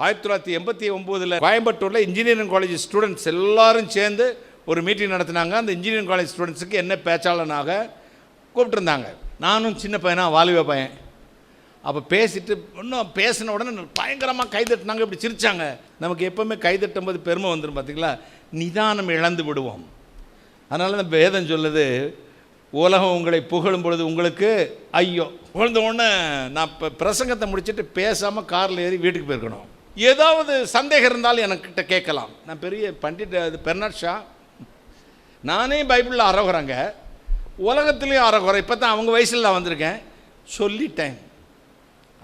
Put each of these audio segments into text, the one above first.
1989 கோயம்புத்தூரில் engineering college students எல்லாரும் சேர்ந்து ஒரு மீட்டிங் நடத்தினாங்க. அந்த இன்ஜினியரிங் காலேஜ் ஸ்டூடெண்ட்ஸுக்கு என்ன பேச்சாளனாக கூப்பிட்டுருந்தாங்க. நானும் சின்ன பையனா, வாலிப பையன். அப்போ பேசிட்டு இன்னும் பேசின உடனே பயங்கரமாக கைதட்டினாங்க, இப்படி சிரித்தாங்க. நமக்கு எப்போவுமே கைதட்டும் போது பெருமை வந்துடும் பார்த்தீங்களா, நிதானம் இழந்து விடுவோம். அதனால தான் வேதம் சொல்லுது, உலகம் உங்களை புகழும் பொழுது உங்களுக்கு ஐயோ. புகழ்ந்த உடனே நான் இப்போ பிரசங்கத்தை முடிச்சுட்டு பேசாமல் காரில் ஏறி வீட்டுக்கு போயிருக்கணும். ஏதாவது சந்தேகம் இருந்தாலும் எனக்கிட்ட கேட்கலாம். நான் பெரிய பண்டிட் பெர்னாட் ஷா, நானே பைபிளில் அறகுறேங்க, உலகத்துலேயும் அறகுறை. இப்போ தான் அவங்க வயசில் நான் வந்திருக்கேன், சொல்லிட்டேன்.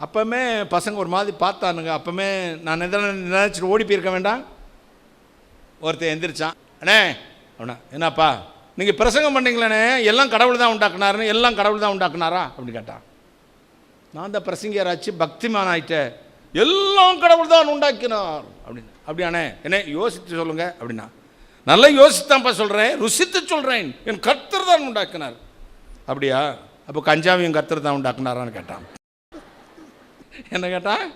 அப்போவுமே பசங்க ஒரு மாதிரி பார்த்தானுங்க. அப்போவுமே நான் நினைச்சிட்டு ஓடி போயிருக்க வேண்டாம். ஒருத்தர் எந்திரிச்சான், அண்ணே அப்படின்னா, என்னப்பா நீங்கள் பிரசங்கம் பண்ணிங்களே, எல்லாம் கடவுள் தான் உண்டாக்குனாருன்னு, எல்லாம் கடவுள் தான் உண்டாக்குனாரா அப்படின்னு கேட்டான். நான் தான் பிரசங்கியராச்சு, பக்திமான் ஆகிட்டேன், எல்லாம் கடவுள் தான் உண்டாக்கினார் அப்படின்னு. அப்படியானே, என்ன யோசித்து சொல்லுங்கள் அப்படின்னா, நல்லா யோசித்தான்ப்பா சொல்கிறேன், ருசித்து சொல்கிறேன், என் கர்த்தர் தான் உண்டாக்கினார். அப்படியா, அப்போ கஞ்சாவையும் கர்த்தர் தான் உண்டாக்குனாரான்னு கேட்டான். என்ன கேட்டான்?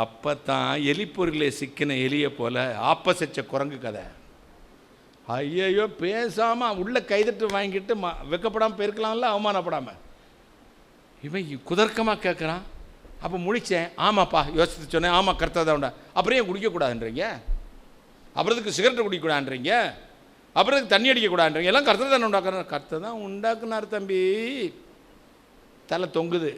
அப்போ தான் எலிப்பொருளே சிக்கின எலியை போல ஆப்போசிச்ச குரங்கு கதை. ஐயோ, பேசாமல் உள்ள கைதட்டு வாங்கிட்டு வெக்கப்படாமல் போயிருக்கலாம்ல, அவமானப்படாமல். இவன் குதர்க்கமாக கேட்குறான். அப்போ முடித்தேன், ஆமாப்பா யோசித்து சொன்னேன், ஆமாம் கர்த்தர் தான் உண்டா. அப்புறம் ஏன் குடிக்கக்கூடாதுன்றீங்க, அப்புறத்துக்கு சிகரெட்டு குடிக்கக்கூடாதுன்றீங்க, அப்புறத்துக்கு தண்ணி அடிக்கக்கூடாதுன்றீங்க, எல்லாம் கர்த்தர் தான் உண்டாக்குறார். கர்த்தர் தான் உண்டாக்குனார் தம்பி. தலை தொங்குது.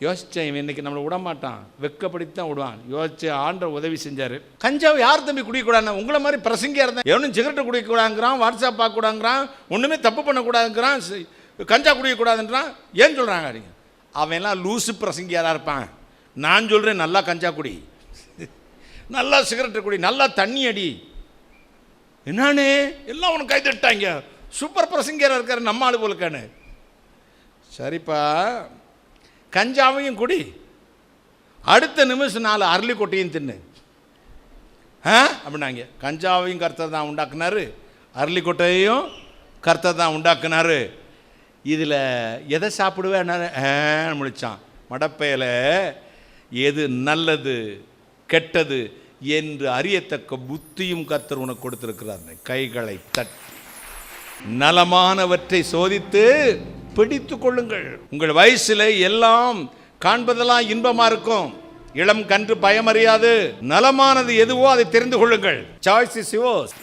யோசித்தேன், இவன் இன்றைக்கி நம்மளை விடமாட்டான், வெக்கப்படுத்தி தான் விடுவான். யோசிச்சு ஆண்டவர் உதவி செஞ்சார். கஞ்சாவை யார் தம்பி குடிக்கக்கூடாது? உங்களை மாதிரி பிரசங்கியாக இருந்தேன், எவனும் சிகரெட்டை குடிக்கக்கூடாதுங்கிறான், வாட்ஸ்அப் பார்க்கக்கூடாதுங்கிறான், ஒன்றுமே தப்பு பண்ணக்கூடாதுங்கிறான், கஞ்சா குடிக்கக்கூடாதுன்றான். ஏன் சொல்கிறாங்க அப்படிங்க? அவன்லாம் லூசு பிரசங்கியாக தான் இருப்பான். நான் சொல்கிறேன், நல்லா கஞ்சா குடி, நல்லா சிகரெட்டை குடி, நல்லா தண்ணி அடி. என்னானே எல்லாம் உனக்கு கைதட்டாங்க, சூப்பர் பிரசங்கியாக இருக்காரு நம்ம ஆளு போலுக்கானு. சரிப்பா, கஞ்சாவையும் குடி, அடுத்த நிமிஷம் 4 அரளி கொட்டையும் தின்னு அப்படின்னாங்க. கஞ்சாவையும் கர்த்தர் தான் உண்டாக்குனாரு, அரளி கொட்டையையும் கர்த்தர் தான் உண்டாக்குனாரு. இதில் எதை சாப்பிடுவேன் முடித்தான். மடப்பையில் எது நல்லது கெட்டது என்று அறியத்தக்க புத்தியும் கர்த்தர் உனக்கு கொடுத்திருக்கிறார். கைகளை தட்டி நலமானவற்றை சோதித்து பிடித்து கொள்ளுங்கள். உங்கள் வயசில் எல்லாம் காண்பதெல்லாம் இன்பமாக இருக்கும். இளம் கன்று பயமறியாது. நலமானது எதுவோ அதை தெரிந்து கொள்ளுங்கள். Choice is yours.